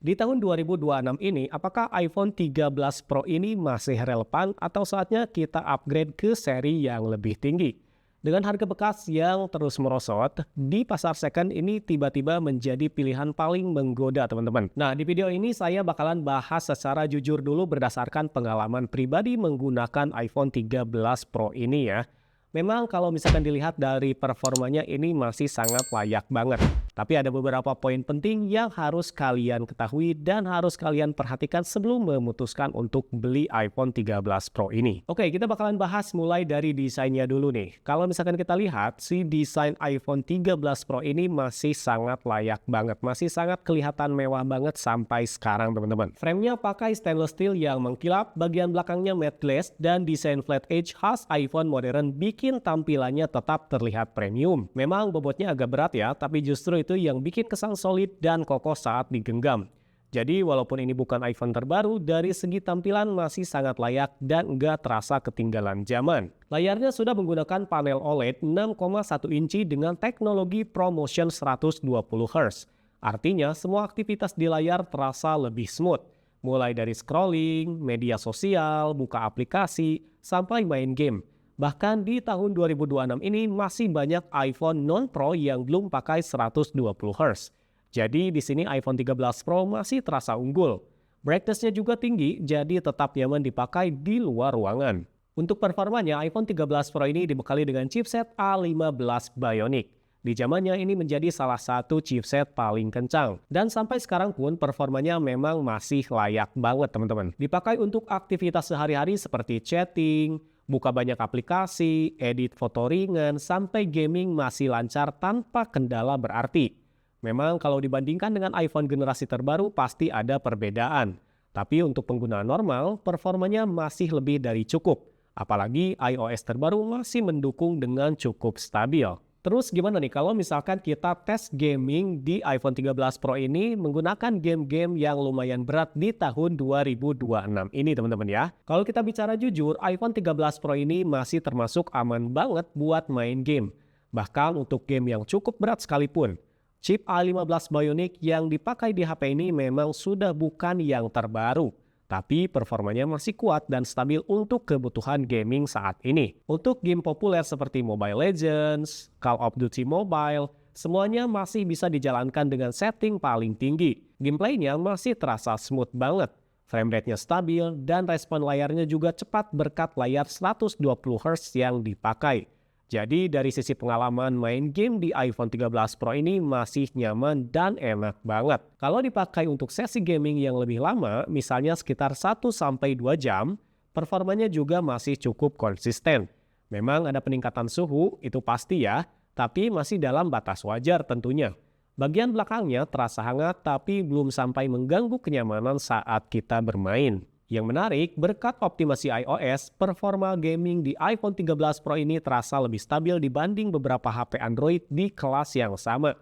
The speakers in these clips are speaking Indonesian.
Di tahun 2026 ini, apakah iPhone 13 Pro ini masih relevan atau saatnya kita upgrade ke seri yang lebih tinggi? Dengan harga bekas yang terus merosot, di pasar second ini tiba-tiba menjadi pilihan paling menggoda teman-teman. Nah, di video ini saya bakalan bahas secara jujur dulu berdasarkan pengalaman pribadi menggunakan iPhone 13 Pro ini ya. Memang kalau misalkan dilihat dari performanya ini masih sangat layak banget. Tapi ada beberapa poin penting yang harus kalian ketahui dan harus kalian perhatikan sebelum memutuskan untuk beli iPhone 13 Pro ini. Oke, kita bakalan bahas mulai dari desainnya dulu nih. Kalau misalkan kita lihat, si desain iPhone 13 Pro ini masih sangat layak banget. Masih sangat kelihatan mewah banget sampai sekarang teman-teman. Framenya pakai stainless steel yang mengkilap, bagian belakangnya matte glass, dan desain flat edge khas iPhone modern bikin tampilannya tetap terlihat premium. Memang bobotnya agak berat ya, tapi justru itu yang bikin kesan solid dan kokoh saat digenggam. Jadi walaupun ini bukan iPhone terbaru, dari segi tampilan masih sangat layak dan nggak terasa ketinggalan zaman. Layarnya sudah menggunakan panel OLED 6,1 inci dengan teknologi ProMotion 120 Hz. Artinya semua aktivitas di layar terasa lebih smooth. Mulai dari scrolling, media sosial, buka aplikasi, sampai main game. Bahkan di tahun 2026 ini masih banyak iPhone non-Pro yang belum pakai 120 Hz. Jadi di sini iPhone 13 Pro masih terasa unggul. Brightness-nya juga tinggi, jadi tetap nyaman dipakai di luar ruangan. Untuk performanya, iPhone 13 Pro ini dibekali dengan chipset A15 Bionic. Di zamannya ini menjadi salah satu chipset paling kencang. Dan sampai sekarang pun performanya memang masih layak banget teman-teman. Dipakai untuk aktivitas sehari-hari seperti chatting, buka banyak aplikasi, edit foto ringan, sampai gaming masih lancar tanpa kendala berarti. Memang kalau dibandingkan dengan iPhone generasi terbaru pasti ada perbedaan. Tapi untuk penggunaan normal, performanya masih lebih dari cukup. Apalagi iOS terbaru masih mendukung dengan cukup stabil. Terus gimana nih kalau misalkan kita tes gaming di iPhone 13 Pro ini menggunakan game-game yang lumayan berat di tahun 2026 ini teman-teman ya. Kalau kita bicara jujur, iPhone 13 Pro ini masih termasuk aman banget buat main game. Bahkan untuk game yang cukup berat sekalipun. Chip A15 Bionic yang dipakai di HP ini memang sudah bukan yang terbaru. Tapi performanya masih kuat dan stabil untuk kebutuhan gaming saat ini. Untuk game populer seperti Mobile Legends, Call of Duty Mobile, semuanya masih bisa dijalankan dengan setting paling tinggi. Gameplaynya masih terasa smooth banget. Frame rate-nya stabil dan respon layarnya juga cepat berkat layar 120 Hz yang dipakai. Jadi dari sisi pengalaman main game di iPhone 13 Pro ini masih nyaman dan enak banget. Kalau dipakai untuk sesi gaming yang lebih lama, misalnya sekitar 1-2 jam, performanya juga masih cukup konsisten. Memang ada peningkatan suhu, itu pasti ya, tapi masih dalam batas wajar tentunya. Bagian belakangnya terasa hangat tapi belum sampai mengganggu kenyamanan saat kita bermain. Yang menarik, berkat optimasi iOS, performa gaming di iPhone 13 Pro ini terasa lebih stabil dibanding beberapa HP Android di kelas yang sama.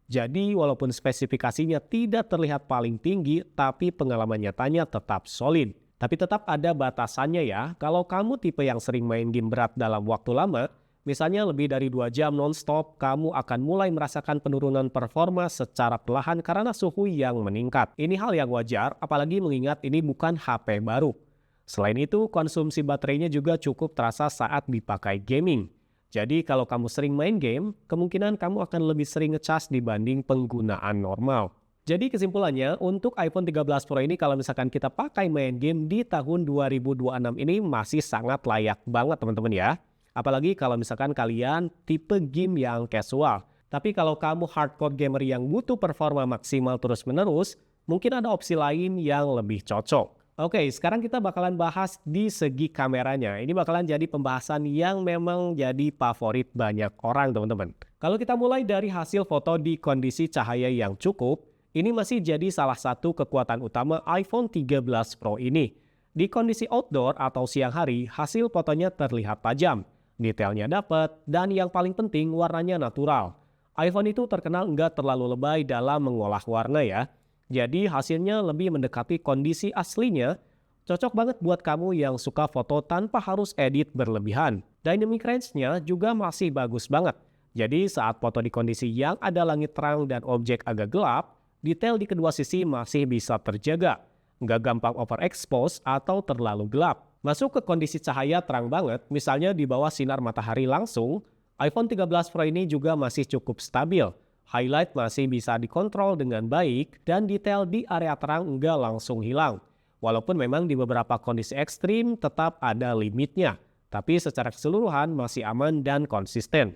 Jadi, walaupun spesifikasinya tidak terlihat paling tinggi, tapi pengalaman nyatanya tetap solid. Tapi tetap ada batasannya ya, kalau kamu tipe yang sering main game berat dalam waktu lama, misalnya lebih dari 2 jam non-stop, kamu akan mulai merasakan penurunan performa secara perlahan karena suhu yang meningkat. Ini hal yang wajar, apalagi mengingat ini bukan HP baru. Selain itu, konsumsi baterainya juga cukup terasa saat dipakai gaming. Jadi kalau kamu sering main game, kemungkinan kamu akan lebih sering ngecas dibanding penggunaan normal. Jadi kesimpulannya, untuk iPhone 13 Pro ini kalau misalkan kita pakai main game di tahun 2026 ini masih sangat layak banget teman-teman ya. Apalagi kalau misalkan kalian tipe game yang casual. Tapi kalau kamu hardcore gamer yang butuh performa maksimal terus-menerus, mungkin ada opsi lain yang lebih cocok. Oke, sekarang kita bakalan bahas di segi kameranya. Ini bakalan jadi pembahasan yang memang jadi favorit banyak orang, teman-teman. Kalau kita mulai dari hasil foto di kondisi cahaya yang cukup, ini masih jadi salah satu kekuatan utama iPhone 13 Pro ini. Di kondisi outdoor atau siang hari, hasil fotonya terlihat tajam. Detailnya dapat, dan yang paling penting warnanya natural. iPhone itu terkenal nggak terlalu lebay dalam mengolah warna ya. Jadi hasilnya lebih mendekati kondisi aslinya. Cocok banget buat kamu yang suka foto tanpa harus edit berlebihan. Dynamic range-nya juga masih bagus banget. Jadi saat foto di kondisi yang ada langit terang dan objek agak gelap, detail di kedua sisi masih bisa terjaga, nggak gampang overexpose atau terlalu gelap. Masuk ke kondisi cahaya terang banget, misalnya di bawah sinar matahari langsung, iPhone 13 Pro ini juga masih cukup stabil. Highlight masih bisa dikontrol dengan baik dan detail di area terang nggak langsung hilang. Walaupun memang di beberapa kondisi ekstrim tetap ada limitnya, tapi secara keseluruhan masih aman dan konsisten.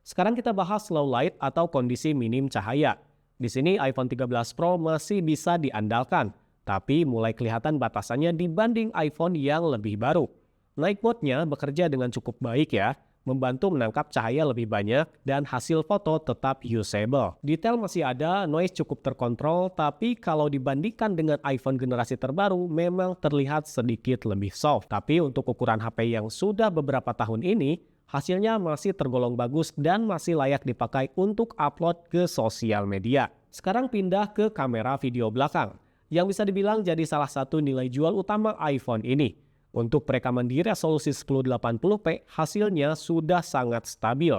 Sekarang kita bahas low light atau kondisi minim cahaya. Di sini iPhone 13 Pro masih bisa diandalkan, tapi mulai kelihatan batasannya dibanding iPhone yang lebih baru. Night mode-nya bekerja dengan cukup baik ya, membantu menangkap cahaya lebih banyak dan hasil foto tetap usable. Detail masih ada, noise cukup terkontrol, tapi kalau dibandingkan dengan iPhone generasi terbaru memang terlihat sedikit lebih soft. Tapi untuk ukuran HP yang sudah beberapa tahun ini, hasilnya masih tergolong bagus dan masih layak dipakai untuk upload ke sosial media. Sekarang pindah ke kamera video belakang, yang bisa dibilang jadi salah satu nilai jual utama iPhone ini. Untuk perekaman di resolusi 1080p, hasilnya sudah sangat stabil.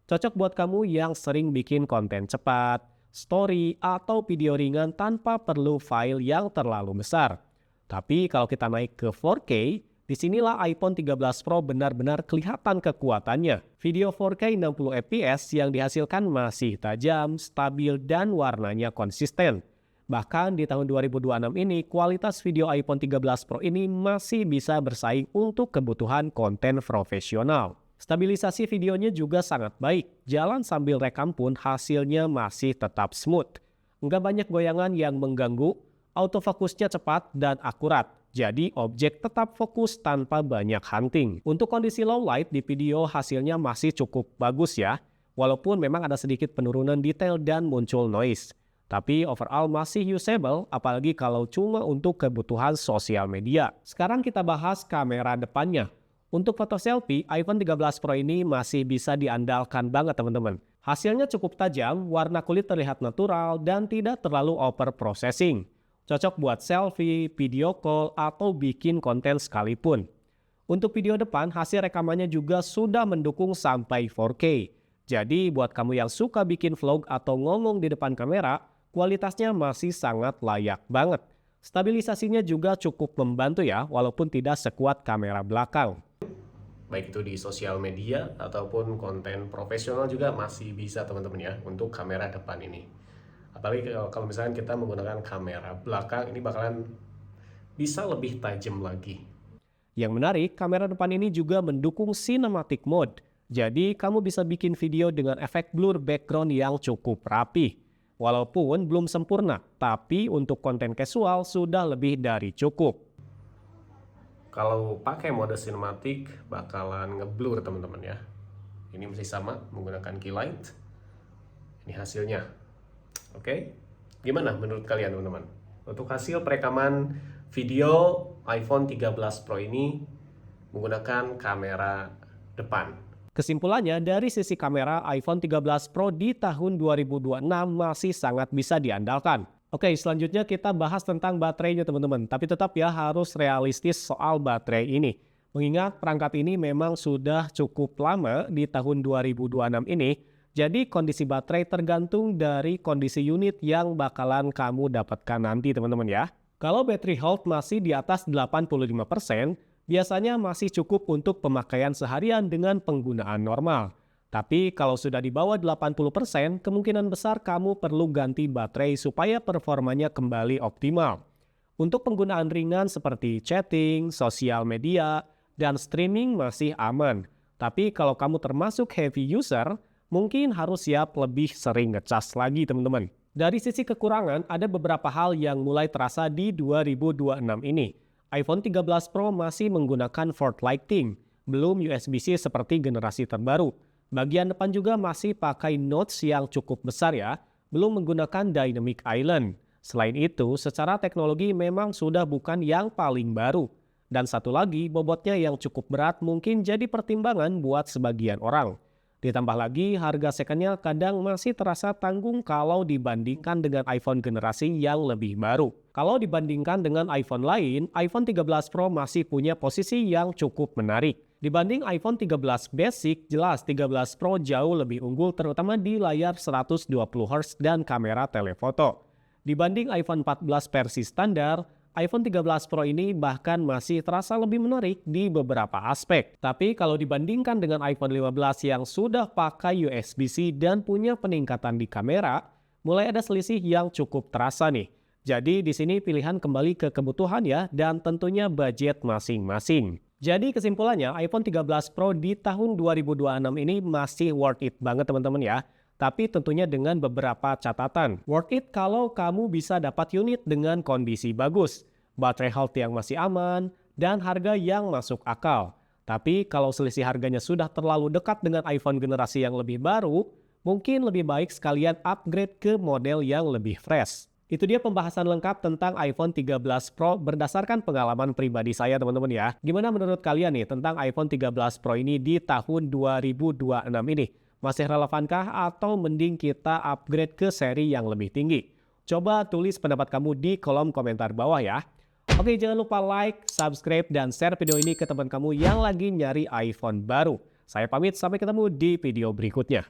Cocok buat kamu yang sering bikin konten cepat, story, atau video ringan tanpa perlu file yang terlalu besar. Tapi kalau kita naik ke 4K, disinilah iPhone 13 Pro benar-benar kelihatan kekuatannya. Video 4K 60fps yang dihasilkan masih tajam, stabil, dan warnanya konsisten. Bahkan di tahun 2026 ini, kualitas video iPhone 13 Pro ini masih bisa bersaing untuk kebutuhan konten profesional. Stabilisasi videonya juga sangat baik. Jalan sambil rekam pun hasilnya masih tetap smooth. Nggak banyak goyangan yang mengganggu, autofokusnya cepat dan akurat. Jadi objek tetap fokus tanpa banyak hunting. Untuk kondisi low light di video hasilnya masih cukup bagus ya. Walaupun memang ada sedikit penurunan detail dan muncul noise. Tapi overall masih usable, apalagi kalau cuma untuk kebutuhan sosial media. Sekarang kita bahas kamera depannya. Untuk foto selfie, iPhone 13 Pro ini masih bisa diandalkan banget teman-teman. Hasilnya cukup tajam, warna kulit terlihat natural, dan tidak terlalu overprocessing. Cocok buat selfie, video call, atau bikin konten sekalipun. Untuk video depan, hasil rekamannya juga sudah mendukung sampai 4K. Jadi buat kamu yang suka bikin vlog atau ngomong di depan kamera, kualitasnya masih sangat layak banget. Stabilisasinya juga cukup membantu ya, walaupun tidak sekuat kamera belakang. Baik itu di sosial media ataupun konten profesional juga masih bisa teman-teman ya untuk kamera depan ini. Apalagi kalau misalkan kita menggunakan kamera belakang, ini bakalan bisa lebih tajam lagi. Yang menarik, kamera depan ini juga mendukung cinematic mode. Jadi kamu bisa bikin video dengan efek blur background yang cukup rapi. Walaupun belum sempurna, tapi untuk konten casual sudah lebih dari cukup. Kalau pakai mode sinematik bakalan ngeblur teman-teman ya. Ini masih sama menggunakan key light. Ini hasilnya. Oke, gimana menurut kalian teman-teman? Untuk hasil perekaman video iPhone 13 Pro ini menggunakan kamera depan. Kesimpulannya, dari sisi kamera, iPhone 13 Pro di tahun 2026 masih sangat bisa diandalkan. Oke, selanjutnya kita bahas tentang baterainya teman-teman. Tapi tetap ya harus realistis soal baterai ini. Mengingat perangkat ini memang sudah cukup lama di tahun 2026 ini. Jadi kondisi baterai tergantung dari kondisi unit yang bakalan kamu dapatkan nanti teman-teman ya. Kalau battery health masih di atas 85%, biasanya masih cukup untuk pemakaian seharian dengan penggunaan normal. Tapi kalau sudah di bawah 80%, kemungkinan besar kamu perlu ganti baterai supaya performanya kembali optimal. Untuk penggunaan ringan seperti chatting, sosial media, dan streaming masih aman. Tapi kalau kamu termasuk heavy user, mungkin harus siap lebih sering ngecas lagi teman-teman. Dari sisi kekurangan, ada beberapa hal yang mulai terasa di 2026 ini. iPhone 13 Pro masih menggunakan Forward Lighting, belum USB-C seperti generasi terbaru. Bagian depan juga masih pakai notch yang cukup besar ya, belum menggunakan Dynamic Island. Selain itu, secara teknologi memang sudah bukan yang paling baru. Dan satu lagi, bobotnya yang cukup berat mungkin jadi pertimbangan buat sebagian orang. Ditambah lagi, harga secondnya kadang masih terasa tanggung kalau dibandingkan dengan iPhone generasi yang lebih baru. Kalau dibandingkan dengan iPhone lain, iPhone 13 Pro masih punya posisi yang cukup menarik. Dibanding iPhone 13 Basic, jelas 13 Pro jauh lebih unggul terutama di layar 120Hz dan kamera telefoto. Dibanding iPhone 14 versi standar, iPhone 13 Pro ini bahkan masih terasa lebih menarik di beberapa aspek. Tapi kalau dibandingkan dengan iPhone 15 yang sudah pakai USB-C dan punya peningkatan di kamera, mulai ada selisih yang cukup terasa nih. Jadi di sini pilihan kembali ke kebutuhan ya, dan tentunya budget masing-masing. Jadi kesimpulannya, iPhone 13 Pro di tahun 2026 ini masih worth it banget teman-teman ya. Tapi tentunya dengan beberapa catatan. Worth it kalau kamu bisa dapat unit dengan kondisi bagus, baterai health yang masih aman, dan harga yang masuk akal. Tapi kalau selisih harganya sudah terlalu dekat dengan iPhone generasi yang lebih baru, mungkin lebih baik sekalian upgrade ke model yang lebih fresh. Itu dia pembahasan lengkap tentang iPhone 13 Pro berdasarkan pengalaman pribadi saya teman-teman ya. Gimana menurut kalian nih tentang iPhone 13 Pro ini di tahun 2026 ini? Masih relevankah atau mending kita upgrade ke seri yang lebih tinggi? Coba tulis pendapat kamu di kolom komentar bawah ya. Oke, jangan lupa like, subscribe, dan share video ini ke teman kamu yang lagi nyari iPhone baru. Saya pamit, sampai ketemu di video berikutnya.